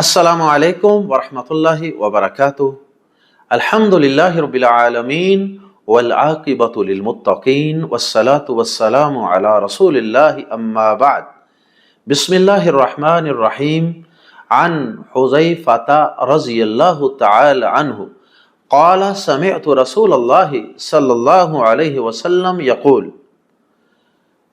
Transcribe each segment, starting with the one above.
السلام علیکم ورحمۃ اللہ وبرکاتہ۔ الحمد للہ رب العالمین والعاقبۃ للمتقین والصلاة والسلام علی رسول اللہ اما بعد۔ بسم اللہ الرحمن الرحیم۔ عن حذیفۃ رضی اللہ تعالی عنہ قال سمعت رسول اللہ صلی اللہ علیہ وسلم یقول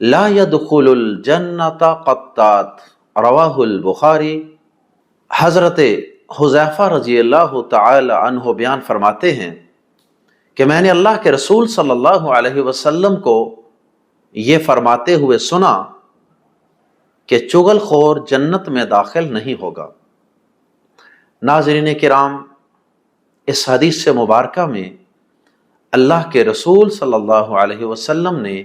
لا يدخل الجنۃ قطات، رواہ البخاری۔ حضرت حذیفہ رضی اللہ تعالی عنہ بیان فرماتے ہیں کہ میں نے اللہ کے رسول صلی اللہ علیہ وسلم کو یہ فرماتے ہوئے سنا کہ چغل خور جنت میں داخل نہیں ہوگا۔ ناظرین کرام، اس حدیث سے مبارکہ میں اللہ کے رسول صلی اللہ علیہ وسلم نے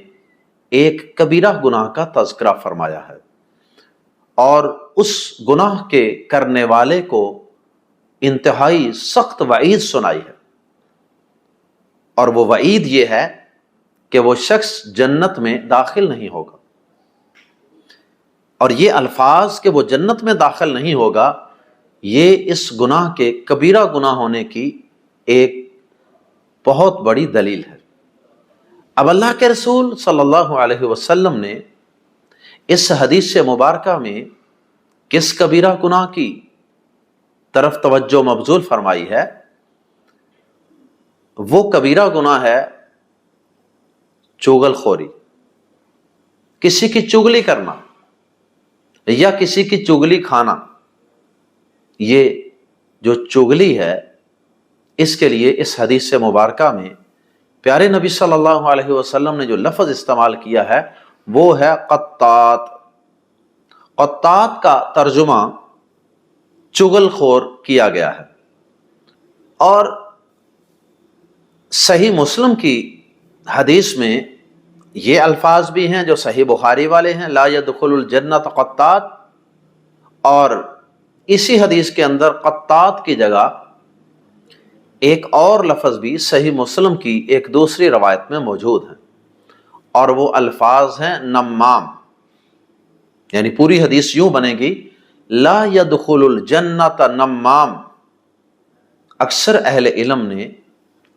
ایک کبیرہ گناہ کا تذکرہ فرمایا ہے اور اس گناہ کے کرنے والے کو انتہائی سخت وعید سنائی ہے، اور وہ وعید یہ ہے کہ وہ شخص جنت میں داخل نہیں ہوگا۔ اور یہ الفاظ کہ وہ جنت میں داخل نہیں ہوگا، یہ اس گناہ کے کبیرہ گناہ ہونے کی ایک بہت بڑی دلیل ہے۔ اب اللہ کے رسول صلی اللہ علیہ وسلم نے اس حدیث سے مبارکہ میں کس کبیرہ گناہ کی طرف توجہ مبذول فرمائی ہے؟ وہ کبیرہ گناہ ہے چغل خوری، کسی کی چغلی کرنا یا کسی کی چغلی کھانا۔ یہ جو چغلی ہے، اس کے لیے اس حدیث سے مبارکہ میں پیارے نبی صلی اللہ علیہ وسلم نے جو لفظ استعمال کیا ہے وہ ہے قطات۔ قطات کا ترجمہ چغل خور کیا گیا ہے، اور صحیح مسلم کی حدیث میں یہ الفاظ بھی ہیں جو صحیح بخاری والے ہیں، لا يدخل الجنت قطات، اور اسی حدیث کے اندر قطات کی جگہ ایک اور لفظ بھی صحیح مسلم کی ایک دوسری روایت میں موجود ہے، اور وہ الفاظ ہیں نمام۔ یعنی پوری حدیث یوں بنے گی، لا يدخل الجنت نمام۔ اکثر اہل علم نے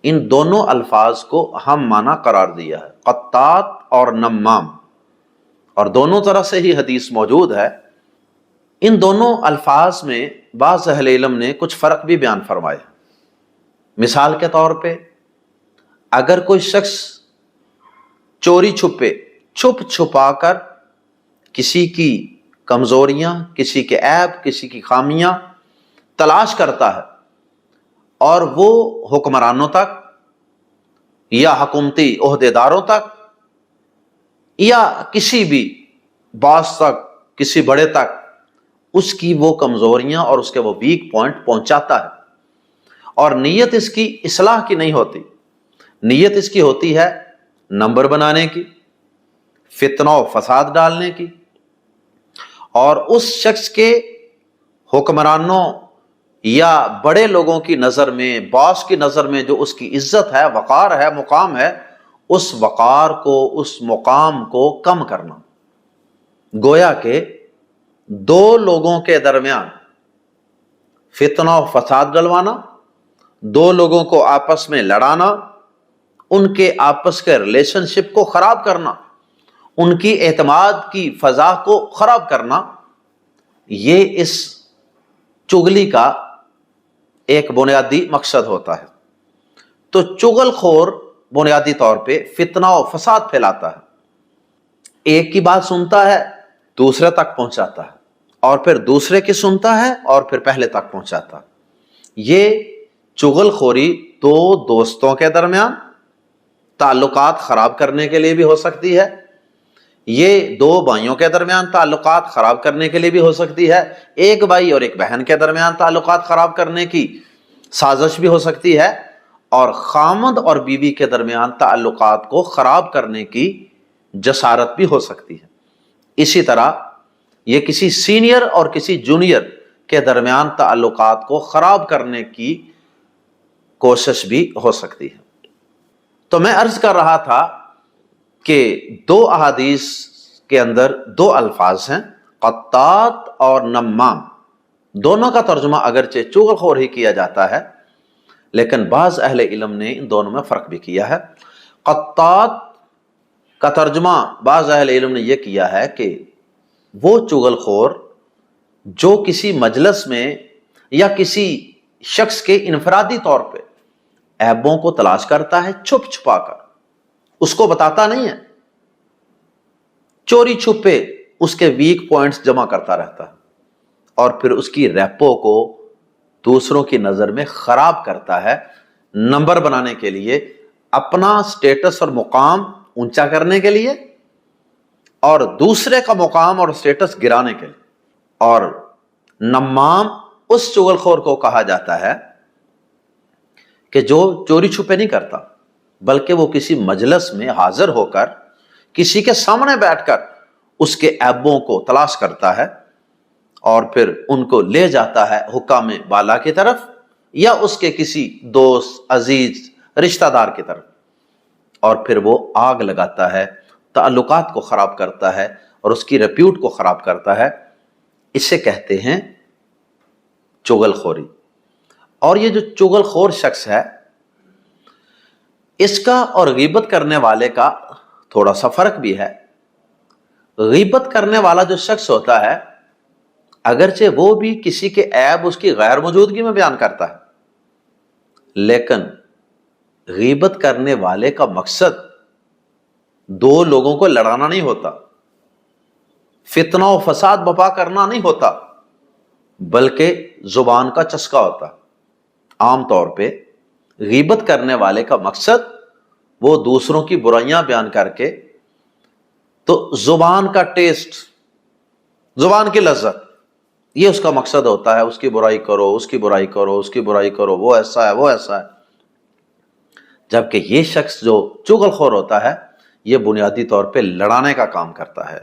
ان دونوں الفاظ کو ہم معنی قرار دیا ہے، قطات اور نمام، اور دونوں طرح سے ہی حدیث موجود ہے۔ ان دونوں الفاظ میں بعض اہل علم نے کچھ فرق بھی بیان فرمائے۔ مثال کے طور پہ، اگر کوئی شخص چوری چھپے چھپ چھپا کر کسی کی کمزوریاں، کسی کے عیب، کسی کی خامیاں تلاش کرتا ہے، اور وہ حکمرانوں تک یا حکومتی عہدیداروں تک یا کسی بھی باس تک، کسی بڑے تک اس کی وہ کمزوریاں اور اس کے وہ ویک پوائنٹ پہنچاتا ہے، اور نیت اس کی اصلاح کی نہیں ہوتی، نیت اس کی ہوتی ہے نمبر بنانے کی، فتنہ و فساد ڈالنے کی، اور اس شخص کے حکمرانوں یا بڑے لوگوں کی نظر میں، باس کی نظر میں جو اس کی عزت ہے، وقار ہے، مقام ہے، اس وقار کو، اس مقام کو کم کرنا۔ گویا کہ دو لوگوں کے درمیان فتنہ و فساد ڈلوانا، دو لوگوں کو آپس میں لڑانا، ان کے آپس کے ریلیشن شپ کو خراب کرنا، ان کی اعتماد کی فضا کو خراب کرنا، یہ اس چغلی کا ایک بنیادی مقصد ہوتا ہے۔ تو چغل خور بنیادی طور پہ فتنہ و فساد پھیلاتا ہے، ایک کی بات سنتا ہے دوسرے تک پہنچاتا ہے، اور پھر دوسرے کی سنتا ہے اور پھر پہلے تک پہنچاتا ہے۔ یہ چغل خوری دو دوستوں کے درمیان تعلقات خراب کرنے کے لیے بھی ہو سکتی ہے، یہ دو بھائیوں کے درمیان تعلقات خراب کرنے کے لیے بھی ہو سکتی ہے، ایک بھائی اور ایک بہن کے درمیان تعلقات خراب کرنے کی سازش بھی ہو سکتی ہے، اور خامند اور بیوی کے درمیان تعلقات کو خراب کرنے کی جسارت بھی ہو سکتی ہے۔ اسی طرح یہ کسی سینئر اور کسی جونیئر کے درمیان تعلقات کو خراب کرنے کی کوشش بھی ہو سکتی ہے۔ تو میں عرض کر رہا تھا کہ دو احادیث کے اندر دو الفاظ ہیں، قطات اور نمام، دونوں کا ترجمہ اگرچہ چغل خور ہی کیا جاتا ہے، لیکن بعض اہل علم نے ان دونوں میں فرق بھی کیا ہے۔ قطات کا ترجمہ بعض اہل علم نے یہ کیا ہے کہ وہ چغل خور جو کسی مجلس میں یا کسی شخص کے انفرادی طور پہ عیبوں کو تلاش کرتا ہے، چھپ چھپا کر، اس کو بتاتا نہیں ہے، چوری چھپے اس کے ویک پوائنٹس جمع کرتا رہتا ہے اور پھر اس کی ریپو کو دوسروں کی نظر میں خراب کرتا ہے، نمبر بنانے کے لیے، اپنا سٹیٹس اور مقام اونچا کرنے کے لیے، اور دوسرے کا مقام اور سٹیٹس گرانے کے لیے۔ اور نمام اس چغل خور کو کہا جاتا ہے کہ جو چوری چھپے نہیں کرتا، بلکہ وہ کسی مجلس میں حاضر ہو کر کسی کے سامنے بیٹھ کر اس کے عیبوں کو تلاش کرتا ہے اور پھر ان کو لے جاتا ہے حکام بالا کی طرف یا اس کے کسی دوست، عزیز، رشتہ دار کی طرف، اور پھر وہ آگ لگاتا ہے، تعلقات کو خراب کرتا ہے اور اس کی ریپیوٹ کو خراب کرتا ہے۔ اسے کہتے ہیں چغل خوری۔ اور یہ جو چغل خور شخص ہے، اس کا اور غیبت کرنے والے کا تھوڑا سا فرق بھی ہے۔ غیبت کرنے والا جو شخص ہوتا ہے، اگرچہ وہ بھی کسی کے عیب اس کی غیر موجودگی میں بیان کرتا ہے، لیکن غیبت کرنے والے کا مقصد دو لوگوں کو لڑانا نہیں ہوتا، فتنہ و فساد برپا کرنا نہیں ہوتا، بلکہ زبان کا چسکا ہوتا۔ عام طور پہ غیبت کرنے والے کا مقصد وہ دوسروں کی برائیاں بیان کر کے تو زبان کا ٹیسٹ، زبان کی لذت، یہ اس کا مقصد ہوتا ہے، اس کی برائی کرو، اس کی برائی کرو، اس کی برائی کرو، وہ ایسا ہے، وہ ایسا ہے۔ جبکہ یہ شخص جو چغل خور ہوتا ہے، یہ بنیادی طور پہ لڑانے کا کام کرتا ہے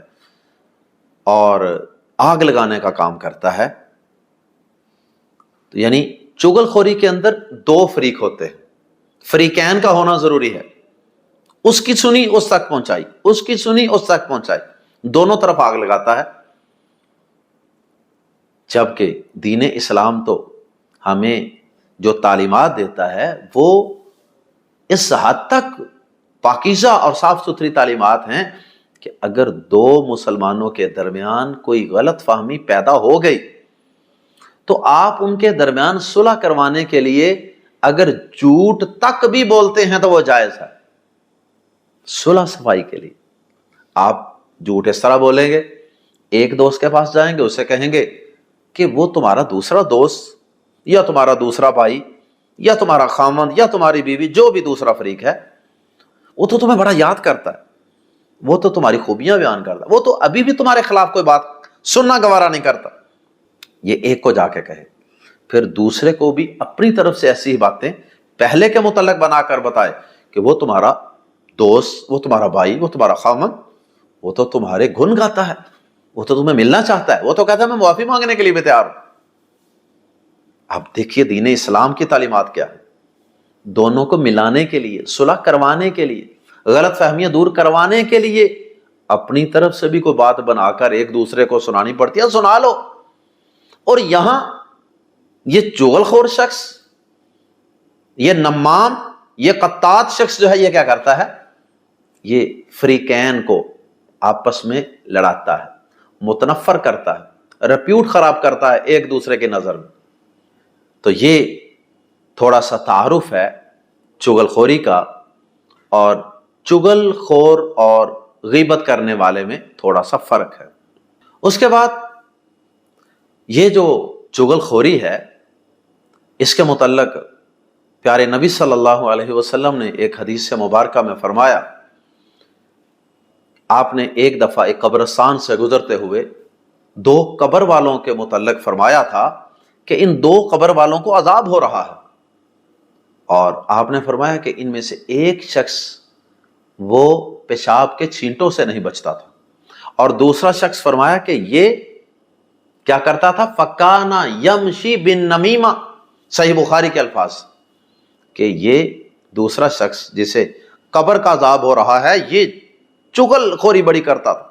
اور آگ لگانے کا کام کرتا ہے۔ تو یعنی چغل خوری کے اندر دو فریق ہوتے ہیں، فریقین کا ہونا ضروری ہے۔ اس کی سنی اس تک پہنچائی، اس کی سنی اس تک پہنچائی، دونوں طرف آگ لگاتا ہے۔ جبکہ دین اسلام تو ہمیں جو تعلیمات دیتا ہے وہ اس حد تک پاکیزہ اور صاف ستھری تعلیمات ہیں کہ اگر دو مسلمانوں کے درمیان کوئی غلط فہمی پیدا ہو گئی تو آپ ان کے درمیان صلح کروانے کے لیے اگر جھوٹ تک بھی بولتے ہیں تو وہ جائز ہے۔ صلح صفائی کے لیے آپ جھوٹ اس طرح بولیں گے، ایک دوست کے پاس جائیں گے، اسے کہیں گے کہ وہ تمہارا دوسرا دوست یا تمہارا دوسرا بھائی یا تمہارا خامند یا تمہاری بیوی، جو بھی دوسرا فریق ہے، وہ تو تمہیں بڑا یاد کرتا ہے، وہ تو تمہاری خوبیاں بیان کرتا ہے، وہ تو ابھی بھی تمہارے خلاف کوئی بات سننا گوارا نہیں کرتا۔ یہ ایک کو جا کے کہے، پھر دوسرے کو بھی اپنی طرف سے ایسی ہی باتیں پہلے کے متعلق بنا کر بتائے کہ وہ تمہارا دوست، وہ تمہارا بھائی، وہ تمہارا خامند، وہ تو تمہارے گن گاتا ہے، وہ تو تمہیں ملنا چاہتا ہے، وہ تو کہتا ہے میں معافی مانگنے کے لیے بھی تیار ہوں۔ اب دیکھیے دین اسلام کی تعلیمات کیا ہے، دونوں کو ملانے کے لیے، صلح کروانے کے لیے، غلط فہمیاں دور کروانے کے لیے اپنی طرف سے بھی کوئی بات بنا کر ایک دوسرے کو سنانی پڑتی ہے، سنا لو۔ اور یہاں یہ چغل خور شخص، یہ نمام، یہ قطات شخص جو ہے، یہ کیا کرتا ہے؟ یہ فریقین کو آپس میں لڑاتا ہے، متنفر کرتا ہے، ریپیوٹ خراب کرتا ہے ایک دوسرے کی نظر میں۔ تو یہ تھوڑا سا تعارف ہے چغل خوری کا، اور چغل خور اور غیبت کرنے والے میں تھوڑا سا فرق ہے۔ اس کے بعد یہ جو چغل خوری ہے، اس کے متعلق پیارے نبی صلی اللہ علیہ وسلم نے ایک حدیث مبارکہ میں فرمایا، آپ نے ایک دفعہ ایک قبرستان سے گزرتے ہوئے دو قبر والوں کے متعلق فرمایا تھا کہ ان دو قبر والوں کو عذاب ہو رہا ہے، اور آپ نے فرمایا کہ ان میں سے ایک شخص وہ پیشاب کے چھینٹوں سے نہیں بچتا تھا، اور دوسرا شخص فرمایا کہ یہ کیا کرتا تھا؟ فکانا یمشی بن نمیمہ، صحیح بخاری کے الفاظ کہ یہ دوسرا شخص جسے قبر کا عذاب ہو رہا ہے، یہ چغل خوری بڑی کرتا تھا،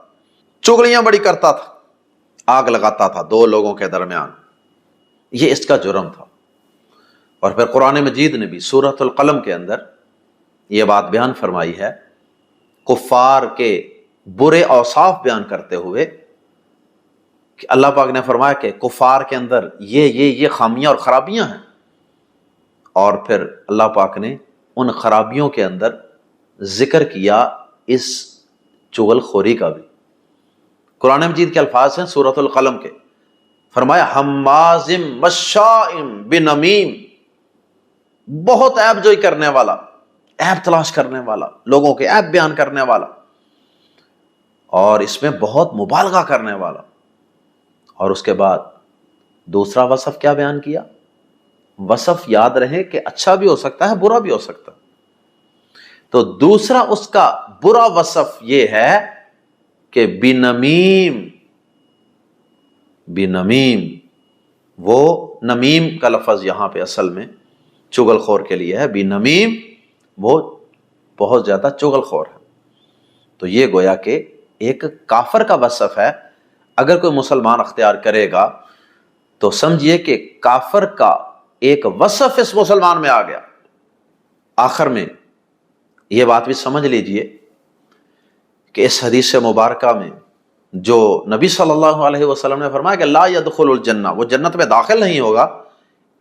چغلیاں بڑی کرتا تھا، آگ لگاتا تھا دو لوگوں کے درمیان۔ یہ اس کا جرم تھا۔ اور پھر قرآن مجید نے بھی سورۃ القلم کے اندر یہ بات بیان فرمائی ہے، کفار کے برے اوصاف بیان کرتے ہوئے کہ اللہ پاک نے فرمایا کہ کفار کے اندر یہ خامیاں اور خرابیاں ہیں، اور پھر اللہ پاک نے ان خرابیوں کے اندر ذکر کیا اس چغل خوری کا بھی۔ قرآن مجید کے الفاظ ہیں سورۃ القلم کے، فرمایا حماز مشاء بنمیم، بہت عیب جوئی کرنے والا، عیب تلاش کرنے والا، لوگوں کے عیب بیان کرنے والا، اور اس میں بہت مبالغہ کرنے والا۔ اور اس کے بعد دوسرا وصف کیا بیان کیا؟ وصف یاد رہے کہ اچھا بھی ہو سکتا ہے، برا بھی ہو سکتا ہے۔ تو دوسرا اس کا برا وصف یہ ہے کہ بنمیم، وہ نمیم کا لفظ یہاں پہ اصل میں چغل خور کے لیے ہے، بنمیم وہ بہت زیادہ چغل خور ہے۔ تو یہ گویا کہ ایک کافر کا وصف ہے۔ اگر کوئی مسلمان اختیار کرے گا تو سمجھیے کہ کافر کا ایک وصف اس مسلمان میں آ گیا۔ آخر میں یہ بات بھی سمجھ لیجئے کہ اس حدیث مبارکہ میں جو نبی صلی اللہ علیہ وسلم نے فرمایا کہ لا يدخل الجنہ، وہ جنت میں داخل نہیں ہوگا،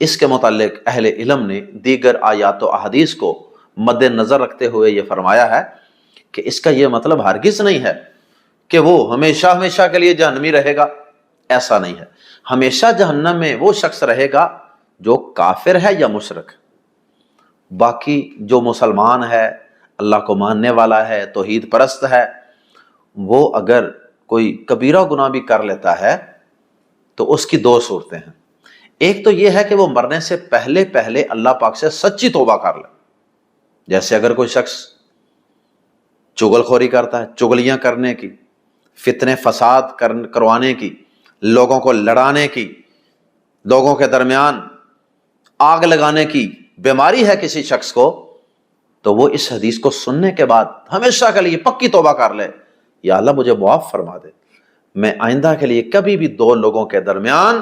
اس کے متعلق اہل علم نے دیگر آیات و احادیث کو مد نظر رکھتے ہوئے یہ فرمایا ہے کہ اس کا یہ مطلب ہرگز نہیں ہے کہ وہ ہمیشہ کے لیے جہنمی رہے گا، ایسا نہیں ہے۔ ہمیشہ جہنم میں وہ شخص رہے گا جو کافر ہے یا مشرک ہے۔ باقی جو مسلمان ہے، اللہ کو ماننے والا ہے، توحید پرست ہے، وہ اگر کوئی کبیرہ گناہ بھی کر لیتا ہے تو اس کی دو صورتیں ہیں۔ ایک تو یہ ہے کہ وہ مرنے سے پہلے اللہ پاک سے سچی توبہ کر لے، جیسے اگر کوئی شخص چغل خوری کرتا ہے، چغلیاں کرنے کی، فتنے فساد کروانے کی، لوگوں کو لڑانے کی، لوگوں کے درمیان آگ لگانے کی بیماری ہے کسی شخص کو، تو وہ اس حدیث کو سننے کے بعد ہمیشہ کے لیے پکی توبہ کر لے، یا اللہ مجھے معاف فرما دے، میں آئندہ کے لیے کبھی بھی دو لوگوں کے درمیان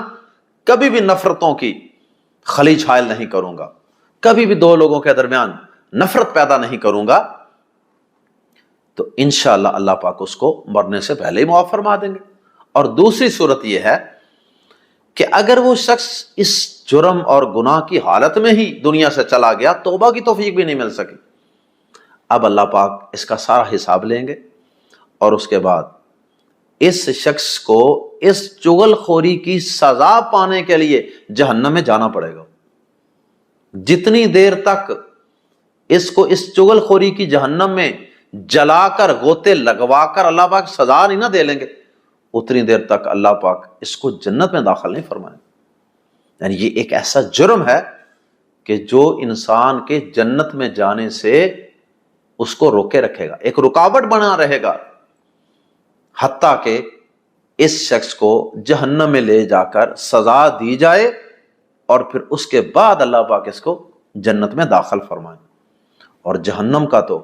کبھی بھی نفرتوں کی خلیج حائل نہیں کروں گا، کبھی بھی دو لوگوں کے درمیان نفرت پیدا نہیں کروں گا، تو انشاءاللہ اللہ پاک اس کو مرنے سے پہلے ہی معاف فرما دیں گے۔ اور دوسری صورت یہ ہے کہ اگر وہ شخص اس جرم اور گناہ کی حالت میں ہی دنیا سے چلا گیا، توبہ کی توفیق بھی نہیں مل سکی، اب اللہ پاک اس کا سارا حساب لیں گے، اور اس کے بعد اس شخص کو اس چغل خوری کی سزا پانے کے لیے جہنم میں جانا پڑے گا۔ جتنی دیر تک اس کو اس چغل خوری کی جہنم میں جلا کر غوطے لگوا کر اللہ پاک سزا نہیں نہ دے لیں گے، اتنی دیر تک اللہ پاک اس کو جنت میں داخل نہیں فرمائیں۔ یعنی یہ ایک ایسا جرم ہے کہ جو انسان کے جنت میں جانے سے اس کو روکے رکھے گا، ایک رکاوٹ بنا رہے گا، حتیٰ کہ اس شخص کو جہنم میں لے جا کر سزا دی جائے اور پھر اس کے بعد اللہ پاک اس کو جنت میں داخل فرمائے۔ اور جہنم کا تو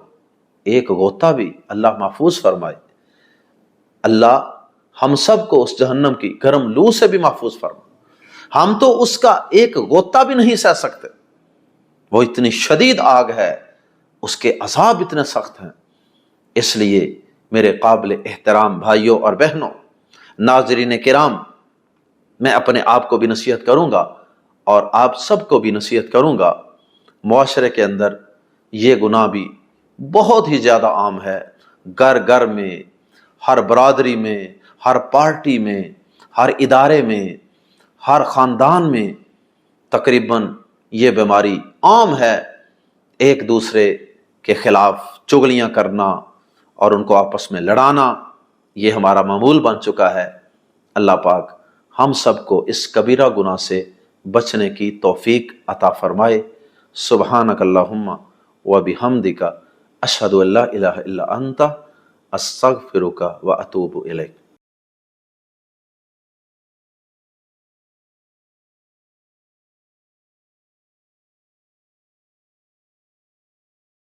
ایک غوطہ بھی اللہ محفوظ فرمائے، اللہ ہم سب کو اس جہنم کی گرم لو سے بھی محفوظ فرمائے۔ ہم تو اس کا ایک غوطہ بھی نہیں سہ سکتے، وہ اتنی شدید آگ ہے، اس کے عذاب اتنے سخت ہیں۔ اس لیے میرے قابل احترام بھائیوں اور بہنوں، ناظرین کرام، میں اپنے آپ کو بھی نصیحت کروں گا اور آپ سب کو بھی نصیحت کروں گا، معاشرے کے اندر یہ گناہ بھی بہت ہی زیادہ عام ہے، گھر گھر میں، ہر برادری میں، ہر پارٹی میں، ہر ادارے میں، ہر خاندان میں تقریباً یہ بیماری عام ہے، ایک دوسرے کے خلاف چغلیاں کرنا اور ان کو آپس میں لڑانا، یہ ہمارا معمول بن چکا ہے۔ اللہ پاک ہم سب کو اس کبیرہ گناہ سے بچنے کی توفیق عطا فرمائے۔ سبحانک اللہم و بحمدک اشہد ان لا الہ الا انت استغفرک و اتوب الیک۔